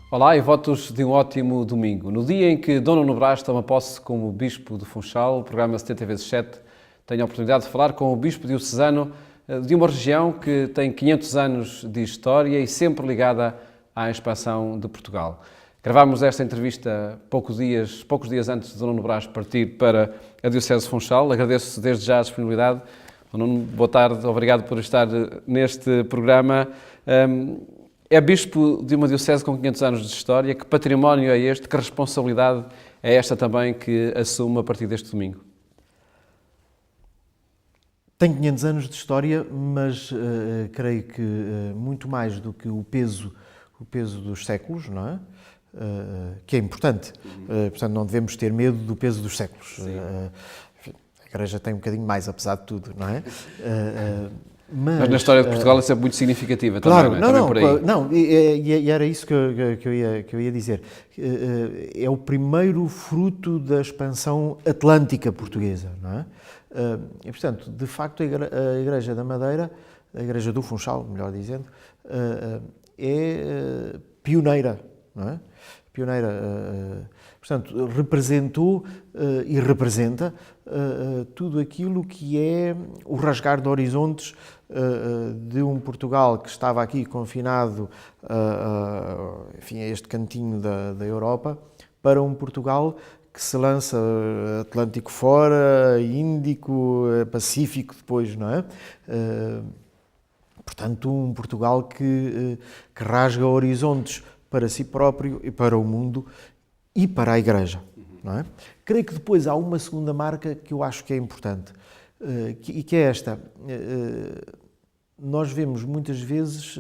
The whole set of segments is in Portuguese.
Olá e votos de um ótimo domingo. No dia em que Dom Nuno Brás toma posse como Bispo de Funchal, o programa 70x7 tem a oportunidade de falar com o Bispo diocesano de uma região que tem 500 anos de história e sempre ligada à expansão de Portugal. Gravámos esta entrevista poucos dias antes de Dom Nuno Brás partir para a Diocese de Funchal. Agradeço desde já a disponibilidade. Dom Nuno, boa tarde, obrigado por estar neste programa. É bispo de uma diocese com 500 anos de história. Que património é este? Que responsabilidade é esta também que assume a partir deste domingo? Tem 500 anos de história, mas creio que muito mais do que o peso dos séculos, não é? Que é importante. Portanto, não devemos ter medo do peso dos séculos. A Igreja tem um bocadinho mais, apesar de tudo, não é? Mas na história de Portugal isso é muito significativa claro, também, não é? Por aí. Não, e era isso que eu ia dizer. É o primeiro fruto da expansão atlântica portuguesa, não é? E, portanto, de facto, a Igreja da Madeira, a Igreja do Funchal, melhor dizendo, é pioneira, não é? Pioneira, portanto, representou e representa tudo aquilo que é o rasgar de horizontes de um Portugal que estava aqui confinado enfim, a este cantinho da Europa, para um Portugal que se lança Atlântico fora, Índico, Pacífico depois, não é? Portanto, um Portugal que rasga horizontes para si próprio e para o mundo e para a Igreja, não é? Creio que depois há uma segunda marca que eu acho que é importante, e que é esta. Nós vemos muitas vezes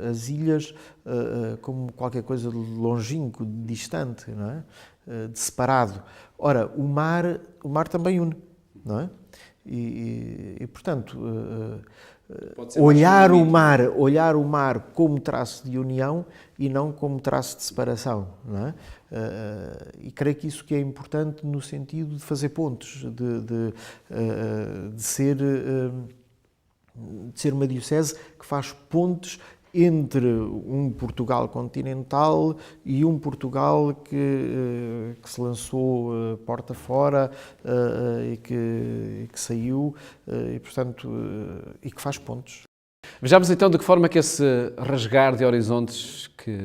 as ilhas como qualquer coisa de longínquo, de distante, não é? De separado. Ora, o mar também une, não é? E portanto, olhar o mar como traço de união e não como traço de separação, não é? E creio que isso que é importante no sentido de fazer pontes, de ser uma diocese que faz pontes entre um Portugal continental e um Portugal que se lançou porta fora e que saiu e, portanto, e que faz pontes. Vejamos então de que forma que esse rasgar de horizontes que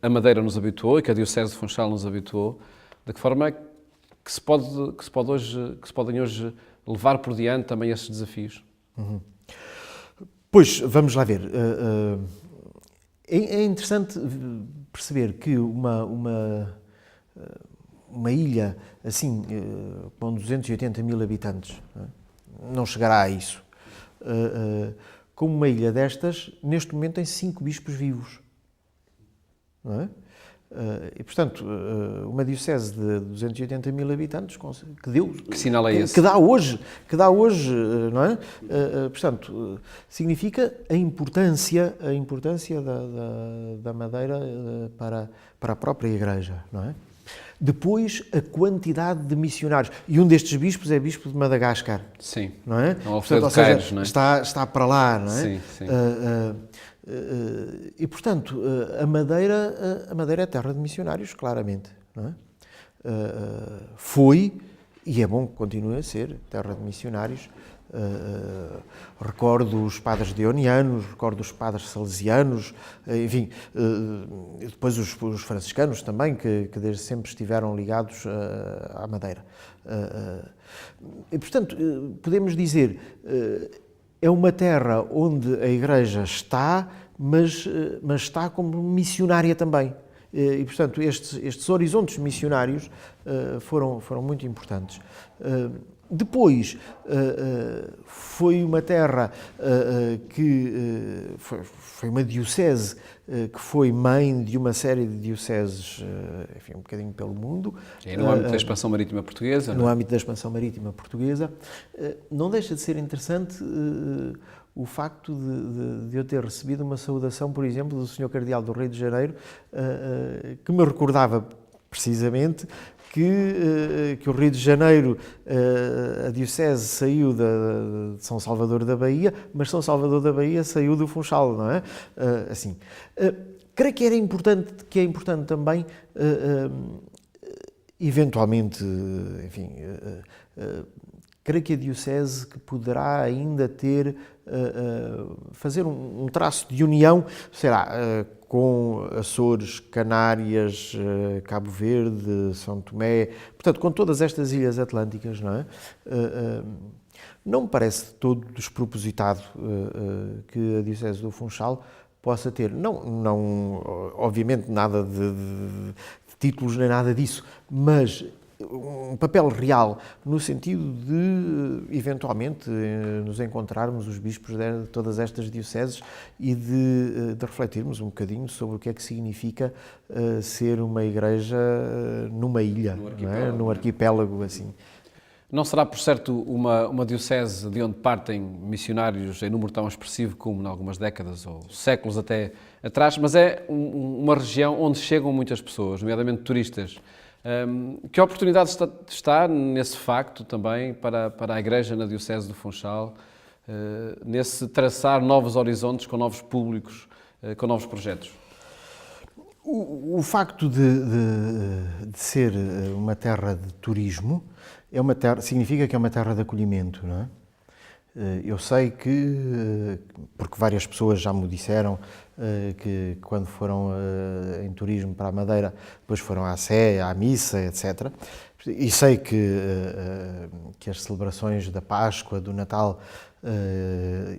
a Madeira nos habituou e que a Diocese de Funchal nos habituou, de que forma que se podem hoje levar por diante também esses desafios? Pois, vamos lá ver. É interessante perceber que uma ilha assim, com 280 mil habitantes, não chegará a isso. Como uma ilha destas, neste momento tem 5 bispos vivos. Não é? E, portanto, uma diocese de 280 mil habitantes, que deu... Que sinal é esse? Que dá hoje, não é? Portanto, significa a importância da Madeira para a própria Igreja, não é? Depois, a quantidade de missionários. E um destes bispos é bispo de Madagascar. Sim. Não é? Portanto, ou seja, não é? Está para lá, não é? Sim, sim. E, portanto, a Madeira é terra de missionários, claramente. Não é? Foi, e é bom que continue a ser, terra de missionários. Recordo os padres deonianos, recordo os padres salesianos, enfim, depois os franciscanos também, que desde sempre estiveram ligados à Madeira. E, portanto, podemos dizer, é uma terra onde a Igreja está, mas está como missionária também. E, portanto, estes horizontes missionários foram muito importantes. Depois, foi uma terra que foi uma diocese que foi mãe de uma série de dioceses, enfim, um bocadinho pelo mundo. É no âmbito da expansão marítima portuguesa, não é? No âmbito da expansão marítima portuguesa. Não deixa de ser interessante o facto de eu ter recebido uma saudação, por exemplo, do Sr. Cardeal do Rio de Janeiro, que me recordava precisamente que o Rio de Janeiro, a diocese saiu de São Salvador da Bahia, mas São Salvador da Bahia saiu do Funchal, não é? Assim. Creio que é importante também, eventualmente, enfim, creio que a Diocese que poderá ainda fazer um traço de união, será com Açores, Canárias, Cabo Verde, São Tomé, portanto, com todas estas ilhas atlânticas, não é? Não me parece todo despropositado que a Diocese do Funchal possa ter, não obviamente nada de títulos nem nada disso, mas um papel real no sentido de, eventualmente, nos encontrarmos os bispos de todas estas dioceses e de refletirmos um bocadinho sobre o que é que significa ser uma igreja numa ilha, num arquipélago assim. Não será, por certo, uma diocese de onde partem missionários em número tão expressivo como em algumas décadas ou séculos até atrás, mas é uma região onde chegam muitas pessoas, nomeadamente turistas. Que oportunidade está nesse facto também para a Igreja na Diocese do Funchal, nesse traçar novos horizontes com novos públicos, com novos projetos? O facto de ser uma terra de turismo significa que é uma terra de acolhimento, não é? Eu sei que, porque várias pessoas já me disseram que quando foram em turismo para a Madeira, depois foram à Sé, à missa, etc. E sei que as celebrações da Páscoa, do Natal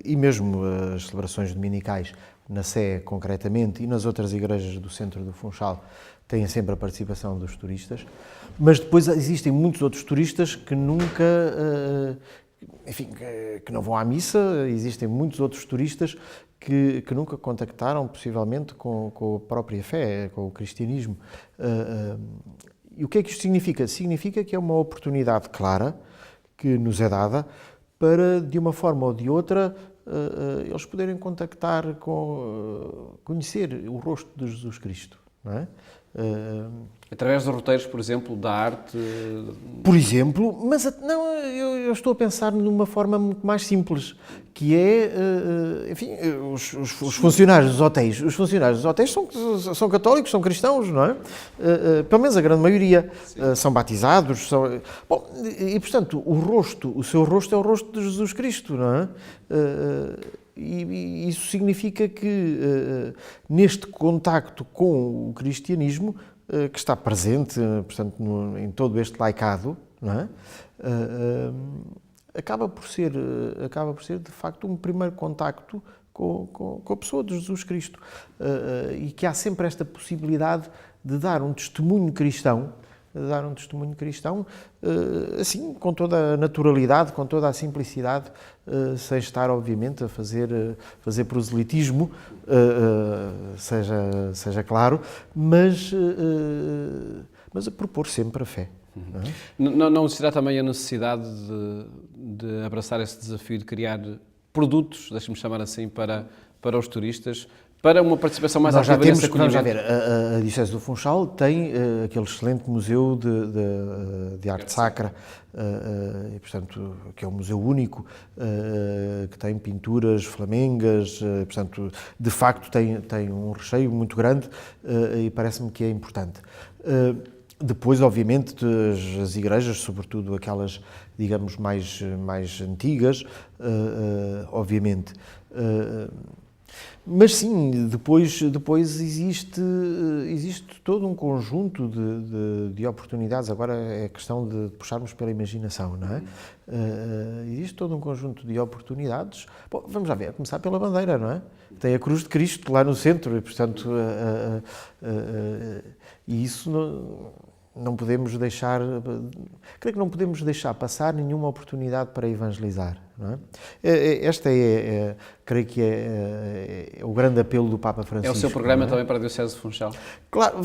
e mesmo as celebrações dominicais, na Sé concretamente, e nas outras igrejas do centro do Funchal, têm sempre a participação dos turistas, mas depois existem muitos outros turistas que nunca, enfim, que não vão à missa, existem muitos outros turistas que nunca contactaram, possivelmente, com a própria fé, com o cristianismo. E o que é que isto significa? Significa que é uma oportunidade clara que nos é dada para, de uma forma ou de outra, eles poderem contactar conhecer o rosto de Jesus Cristo, não é? Através de roteiros, por exemplo, da arte? Por exemplo, mas não, eu estou a pensar numa forma muito mais simples, que é, enfim, os funcionários dos hotéis. Os funcionários dos hotéis são católicos, são cristãos, não é? Pelo menos a grande maioria são batizados. Bom, e, portanto, o seu rosto é o rosto de Jesus Cristo, não é? E isso significa que, neste contacto com o cristianismo, que está presente, portanto, em todo este laicado, não é? Acaba por ser, de facto, um primeiro contacto com a pessoa de Jesus Cristo. E que há sempre esta possibilidade de dar um testemunho cristão, assim, com toda a naturalidade, com toda a simplicidade, sem estar, obviamente, a fazer proselitismo, seja claro, mas a propor sempre a fé. Não existirá também a necessidade de abraçar esse desafio de criar produtos, deixe-me chamar assim, para os turistas, para uma participação mais ativa nesse acolhimento? Vamos ver, a Diocese do Funchal tem aquele excelente museu de arte sacra, e, portanto, que é um museu único, que tem pinturas flamengas, portanto, de facto tem um recheio muito grande, e parece-me que é importante. Depois, obviamente, as igrejas, sobretudo aquelas, digamos, mais antigas, obviamente. Mas sim, depois existe todo um conjunto de oportunidades. Agora é questão de puxarmos pela imaginação, não é? Existe todo um conjunto de oportunidades. Bom, vamos lá ver, a começar pela bandeira, não é? Tem a cruz de Cristo lá no centro e, portanto, e isso não podemos deixar, creio que não podemos deixar passar nenhuma oportunidade para evangelizar, não é? Esta creio que é o grande apelo do Papa Francisco. É o seu programa também para a Diocese de Funchal? Claro,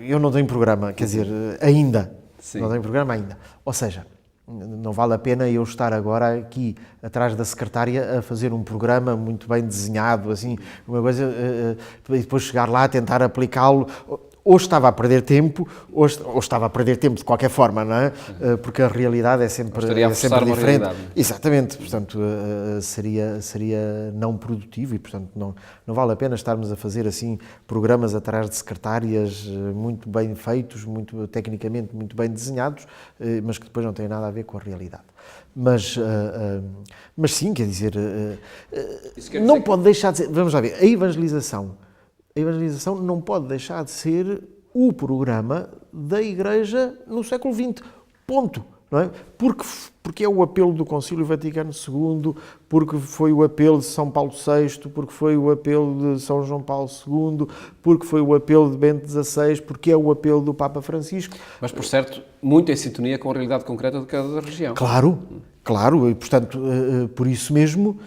eu não tenho programa, quer dizer, ainda. Sim. Não tenho programa ainda. Ou seja, não vale a pena eu estar agora aqui atrás da secretária a fazer um programa muito bem desenhado, assim, uma coisa, e depois chegar lá, tentar aplicá-lo. ou estava a perder tempo, ou estava a perder tempo de qualquer forma, não é? Porque a realidade é sempre uma diferente. realidade. Exatamente, portanto, seria não produtivo e, portanto, não vale a pena estarmos a fazer assim programas atrás de secretárias muito bem feitos, tecnicamente muito bem desenhados, mas que depois não têm nada a ver com a realidade. Mas sim, quer dizer, não pode deixar de ser, vamos lá ver, a evangelização não pode deixar de ser o programa da Igreja no século XX, ponto, não é? Porque é o apelo do Concílio Vaticano II, porque foi o apelo de São Paulo VI, porque foi o apelo de São João Paulo II, porque foi o apelo de Bento XVI, porque é o apelo do Papa Francisco. Mas, por certo, muito em sintonia com a realidade concreta de cada região. Claro, e portanto, por isso mesmo,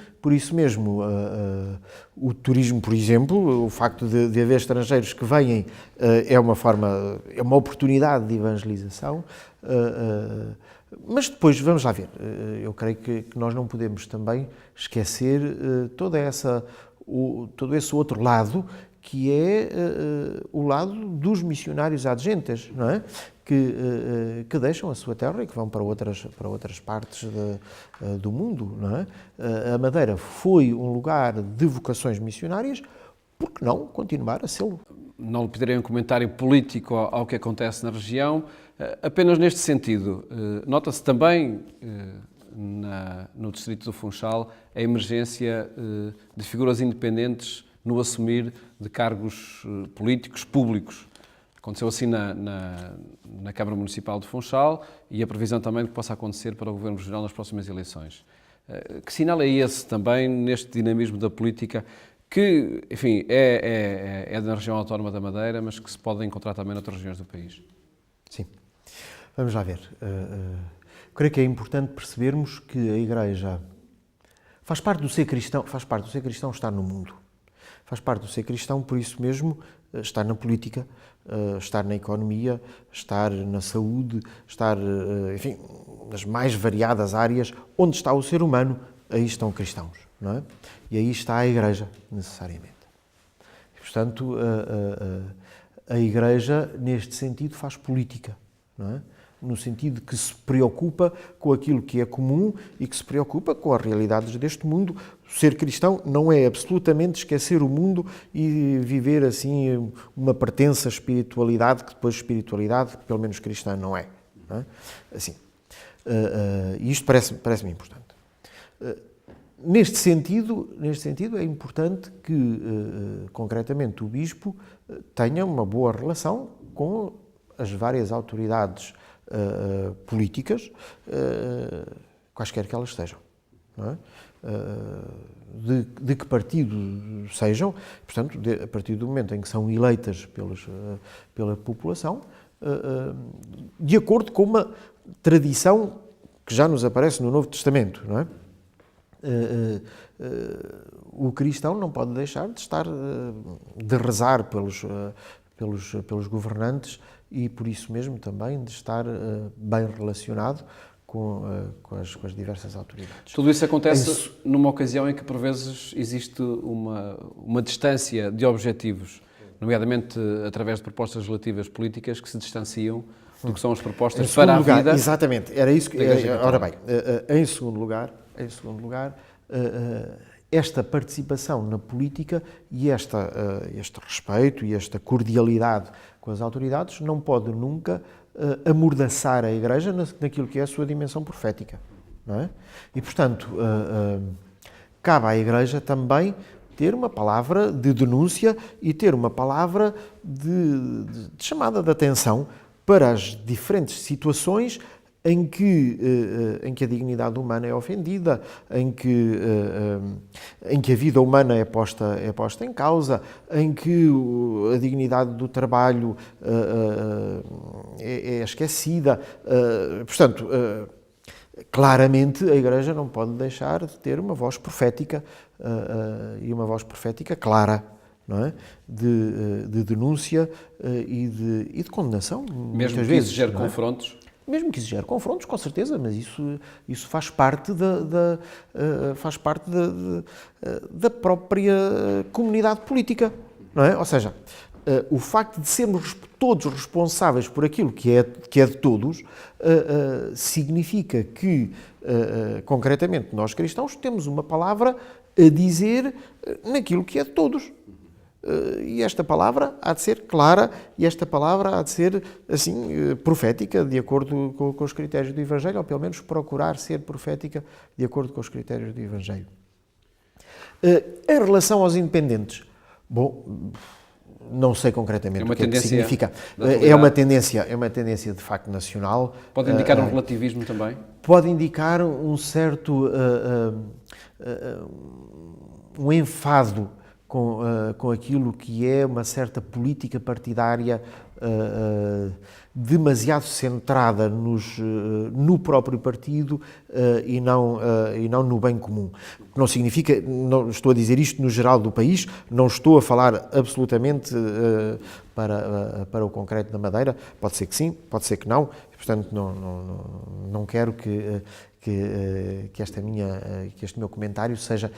o turismo, por exemplo, o facto de haver estrangeiros que vêm é uma oportunidade de evangelização, mas depois, vamos lá ver, eu creio que nós não podemos também esquecer todo esse outro lado, que é o lado dos missionários adjentes, não é? Que deixam a sua terra e que vão para outras partes do mundo, não é? A Madeira foi um lugar de vocações missionárias, por que não continuar a sê-lo? Não lhe pedirei um comentário político ao que acontece na região, apenas neste sentido. Nota-se também no distrito do Funchal a emergência de figuras independentes no assumir de cargos políticos públicos. Aconteceu assim na Câmara Municipal de Funchal e a previsão também de que possa acontecer para o Governo Regional nas próximas eleições. Que sinal é esse também neste dinamismo da política que, enfim, é da região autónoma da Madeira, mas que se pode encontrar também noutras regiões do país? Sim. Vamos lá ver. Creio que é importante percebermos que a Igreja faz parte do ser cristão estar no mundo. Faz parte do ser cristão, por isso mesmo, estar na política, estar na economia, estar na saúde, estar, enfim, nas mais variadas áreas onde está o ser humano, aí estão cristãos, não é? E aí está a Igreja, necessariamente. E, portanto, a Igreja, neste sentido, faz política, não é? No sentido de que se preocupa com aquilo que é comum e que se preocupa com as realidades deste mundo. Ser cristão não é absolutamente esquecer o mundo e viver assim uma pretensa espiritualidade, que depois espiritualidade, pelo menos cristã, não é. Não é? Assim, isto parece-me importante. Neste sentido, é importante que, concretamente, o Bispo tenha uma boa relação com as várias autoridades políticas, quaisquer que elas sejam, não é? De que partido sejam, portanto, a partir do momento em que são eleitas pela população, de acordo com uma tradição que já nos aparece no Novo Testamento, não é? O cristão não pode deixar de rezar pelos governantes e, por isso mesmo, também de estar bem relacionado com as diversas autoridades. Tudo isso acontece numa ocasião em que, por vezes, existe uma distância de objetivos, nomeadamente através de propostas legislativas políticas que se distanciam do que são as propostas para a vida. Exatamente, era isso que... Ora bem, em segundo lugar, esta participação na política e este respeito e esta cordialidade com as autoridades não pode nunca amordaçar a Igreja naquilo que é a sua dimensão profética, não é? E, portanto, cabe à Igreja também ter uma palavra de denúncia e ter uma palavra de chamada de atenção para as diferentes situações em que a dignidade humana é ofendida, em que a vida humana é posta em causa, em que a dignidade do trabalho é esquecida. Portanto, claramente a Igreja não pode deixar de ter uma voz profética e uma voz profética clara, não é? De denúncia e de condenação. Mesmo que isso gere confrontos? Mesmo que isso gere confrontos, com certeza, mas isso faz parte da própria comunidade política, não é? Ou seja, o facto de sermos todos responsáveis por aquilo que é de todos, significa que, concretamente, nós cristãos temos uma palavra a dizer naquilo que é de todos. E esta palavra há de ser clara e esta palavra há de ser, assim, profética, de acordo com os critérios do Evangelho, ou pelo menos procurar ser profética de acordo com os critérios do Evangelho. Em relação aos independentes, bom, não sei concretamente o que é que significa. É uma tendência de facto nacional. Pode indicar um relativismo também? Pode indicar um certo um enfado com aquilo que é uma certa política partidária demasiado centrada no próprio partido e não no bem comum. Não significa, não estou a dizer isto no geral do país, não estou a falar absolutamente para o concreto da Madeira, pode ser que sim, pode ser que não, portanto não quero que este meu comentário seja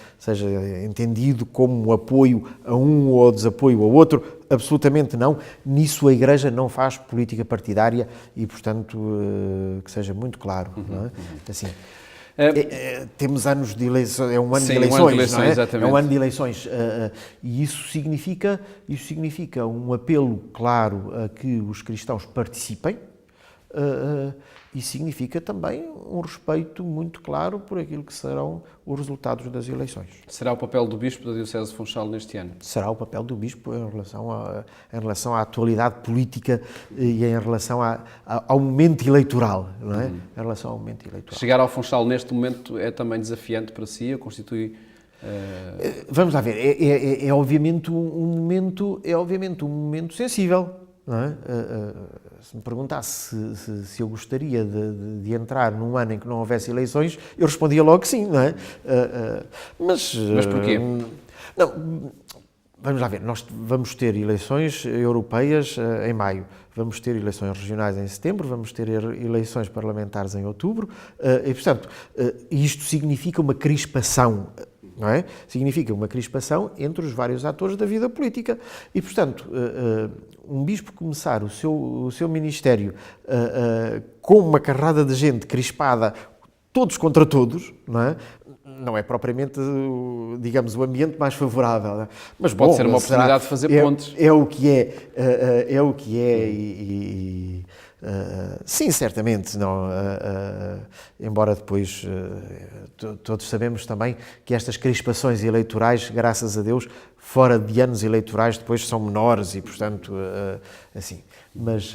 entendido como um apoio a um ou desapoio ao outro, absolutamente não. Nisso a Igreja não faz política partidária e, portanto, que seja muito claro. Não é? Assim, temos anos de eleições, é um ano de eleições, não é? Exatamente. É um ano de eleições e isso significa um apelo claro a que os cristãos participem. E significa também um respeito muito claro por aquilo que serão os resultados das eleições. Será o papel do Bispo da Diocese de Funchal neste ano? Será o papel do Bispo em relação à atualidade política e em relação ao momento eleitoral, não é? Em relação ao momento eleitoral. Chegar ao Funchal neste momento é também desafiante para si, ou constitui... Vamos lá ver, é obviamente um momento sensível. Não é? Se me perguntasse se eu gostaria de entrar num ano em que não houvesse eleições, eu respondia logo que sim, não é? Mas porquê? Não, vamos lá ver, nós vamos ter eleições europeias em maio, vamos ter eleições regionais em setembro, vamos ter eleições parlamentares em outubro, e portanto, isto significa uma crispação. Não é? Significa uma crispação entre os vários atores da vida política. E, portanto, um bispo começar o seu ministério com uma carrada de gente crispada, todos contra todos, não é propriamente, digamos, o ambiente mais favorável. Não é? Mas pode ser uma oportunidade de fazer pontes. É o que é e sim, certamente, não, embora depois todos sabemos também que estas crispações eleitorais, graças a Deus, fora de anos eleitorais, depois são menores e, portanto, assim, mas...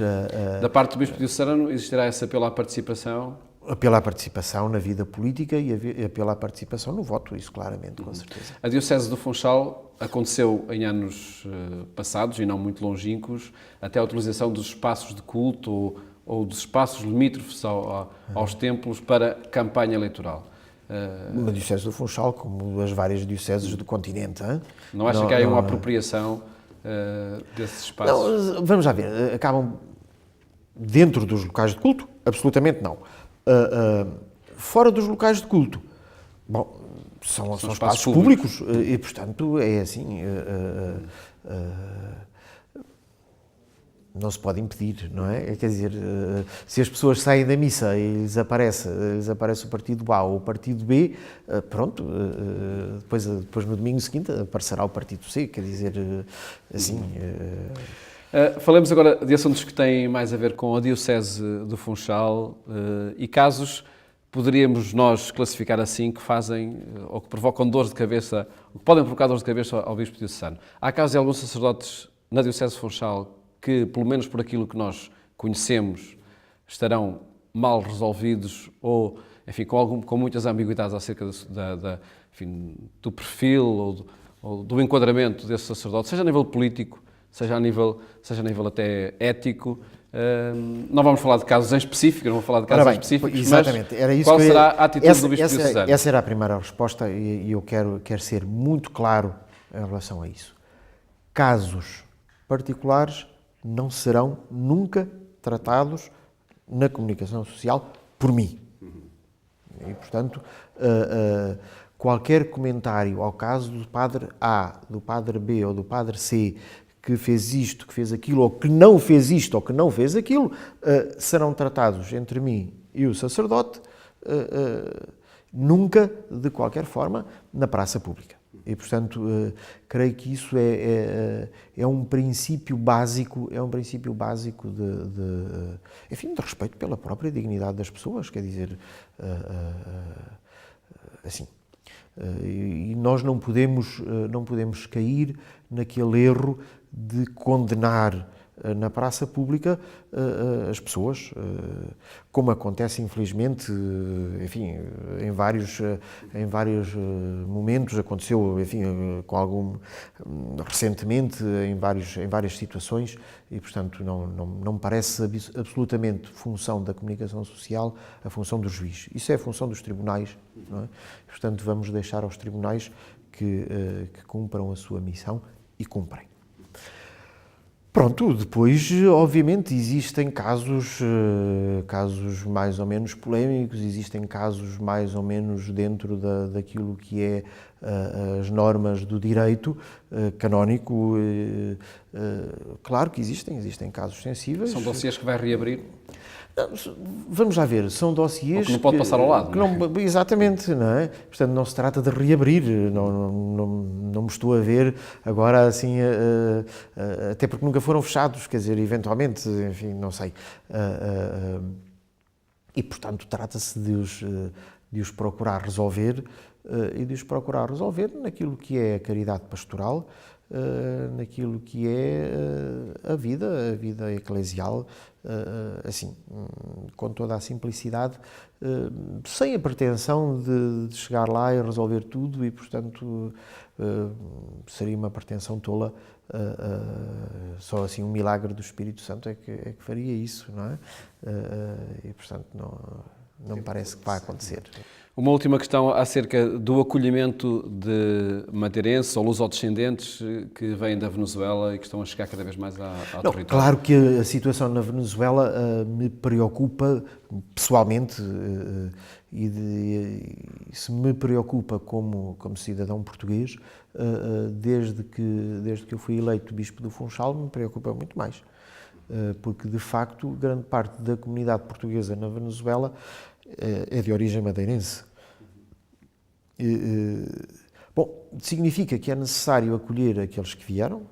Da parte do Bispo Diocesano existirá esse apelo à participação? Apelo à participação na vida política e apelo à participação no voto, isso claramente, com certeza. A Diocese do Funchal aconteceu em anos passados e não muito longínquos, até a utilização dos espaços de culto ou dos espaços limítrofes aos templos para campanha eleitoral. A Diocese do Funchal, como as várias dioceses do continente. Hein? Não acha que há uma apropriação desses espaços? Não, vamos lá ver, acabam dentro dos locais de culto? Absolutamente não. Fora dos locais de culto, bom, são espaços públicos e, portanto, é assim, não se pode impedir, não é? Quer dizer, se as pessoas saem da missa e desaparece o partido A ou o partido B, pronto, depois no domingo seguinte aparecerá o partido C, quer dizer, assim... Falemos agora de assuntos que têm mais a ver com a Diocese do Funchal e casos, poderíamos nós classificar assim, que fazem ou que provocam dores de cabeça, ou que podem provocar dores de cabeça ao Bispo Diocesano. Há casos de alguns sacerdotes na Diocese de Funchal que, pelo menos por aquilo que nós conhecemos, estarão mal resolvidos ou, enfim, com muitas ambiguidades acerca do perfil ou do enquadramento desse sacerdote, seja a nível político, seja a nível até ético. Não vamos falar de casos em específico, não vou falar de casos específicos, exatamente, mas era isso qual será a atitude do Bispo Diocesano? Essa era a primeira resposta e eu quero ser muito claro em relação a isso. Casos particulares não serão nunca tratados na comunicação social por mim. E, portanto, qualquer comentário ao caso do padre A, do padre B ou do padre C que fez isto, que fez aquilo, ou que não fez isto, ou que não fez aquilo, serão tratados entre mim e o sacerdote, nunca, de qualquer forma, na praça pública. E, portanto, creio que isso é um princípio básico, enfim, de respeito pela própria dignidade das pessoas, quer dizer, assim. E nós não podemos cair naquele erro de condenar na praça pública as pessoas, como acontece infelizmente, enfim, em vários momentos, aconteceu, enfim, recentemente em várias situações, e portanto não me parece absolutamente função da comunicação social a função do juiz. Isso é a função dos tribunais, não é? Portanto, vamos deixar aos tribunais que cumpram a sua missão, e cumprem. Pronto, depois, obviamente, existem casos mais ou menos polémicos, existem casos mais ou menos dentro daquilo que é as normas do direito canónico. Claro que existem casos sensíveis. São dossiês que vai reabrir? Vamos lá ver, são dossiês... Ou que não pode passar ao lado. Exatamente, não é? Portanto, não se trata de reabrir, não me estou a ver agora assim, até porque nunca foram fechados, quer dizer, eventualmente, enfim, não sei. E, portanto, trata-se de os procurar resolver, e de os procurar resolver naquilo que é a caridade pastoral, naquilo que é a vida eclesial, assim, com toda a simplicidade, sem a pretensão de chegar lá e resolver tudo, e portanto seria uma pretensão tola. Só assim um milagre do Espírito Santo é que faria isso, não é? E portanto não me parece que vai acontecer. Uma última questão acerca do acolhimento de madeirenses ou lusodescendentes que vêm da Venezuela e que estão a chegar cada vez mais ao território. Claro que a situação na Venezuela me preocupa pessoalmente, e se me preocupa como cidadão português, desde que eu fui eleito Bispo do Funchal, me preocupa muito mais. Porque, de facto, grande parte da comunidade portuguesa na Venezuela é de origem madeirense. Bom, significa que é necessário acolher aqueles que vieram.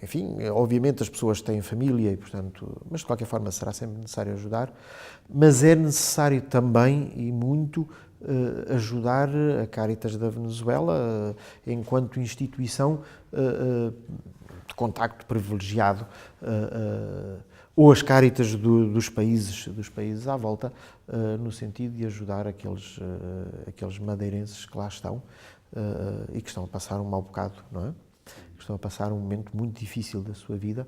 Enfim, obviamente as pessoas têm família e, portanto, mas de qualquer forma será sempre necessário ajudar. Mas é necessário também, e muito, ajudar a Cáritas da Venezuela enquanto instituição de contacto privilegiado, ou as Cáritas dos países à volta, no sentido de ajudar aqueles madeirenses que lá estão e que estão a passar um mau bocado, não é? Que estão a passar um momento muito difícil da sua vida,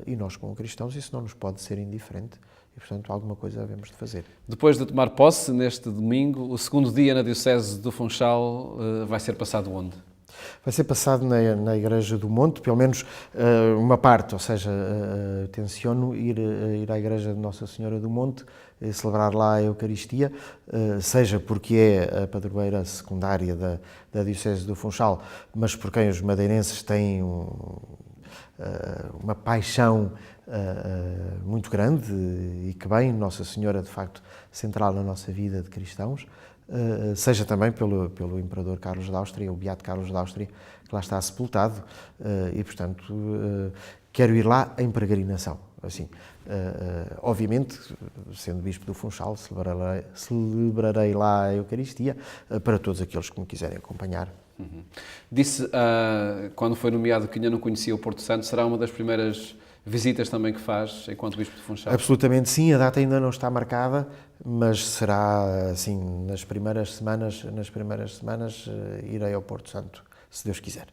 e nós, como cristãos, isso não nos pode ser indiferente. E, portanto, alguma coisa devemos de fazer. Depois de tomar posse, neste domingo, o segundo dia na Diocese do Funchal vai ser passado onde? Vai ser passado na Igreja do Monte, pelo menos uma parte, ou seja, tenciono ir à Igreja de Nossa Senhora do Monte, celebrar lá a Eucaristia, seja porque é a padroeira secundária da Diocese do Funchal, mas por quem os madeirenses têm uma paixão muito grande, e que bem, Nossa Senhora, de facto, central na nossa vida de cristãos, seja também pelo Imperador Carlos de Áustria, o Beato Carlos de Áustria, que lá está sepultado, e, portanto, quero ir lá em peregrinação. Assim, obviamente, sendo Bispo do Funchal, celebrarei lá a Eucaristia para todos aqueles que me quiserem acompanhar. Uhum. Disse, quando foi nomeado, que ainda não conhecia o Porto Santo. Será uma das primeiras visitas também que faz enquanto Bispo de Funchal? Absolutamente sim, a data ainda não está marcada, mas será assim, nas primeiras semanas irei ao Porto Santo, se Deus quiser.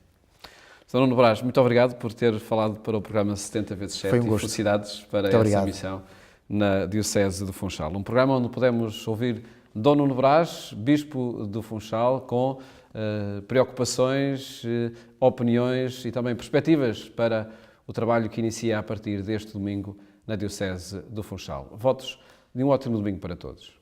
Sr. Nuno Brás, muito obrigado por ter falado para o programa 70x7. Foi um gosto. E felicidades para muito essa obrigado. missão na Diocese do Funchal. Um programa onde podemos ouvir Dom Nuno Brás, Bispo do Funchal, com preocupações, opiniões e também perspectivas para o trabalho que inicia a partir deste domingo na Diocese do Funchal. Votos de um ótimo domingo para todos.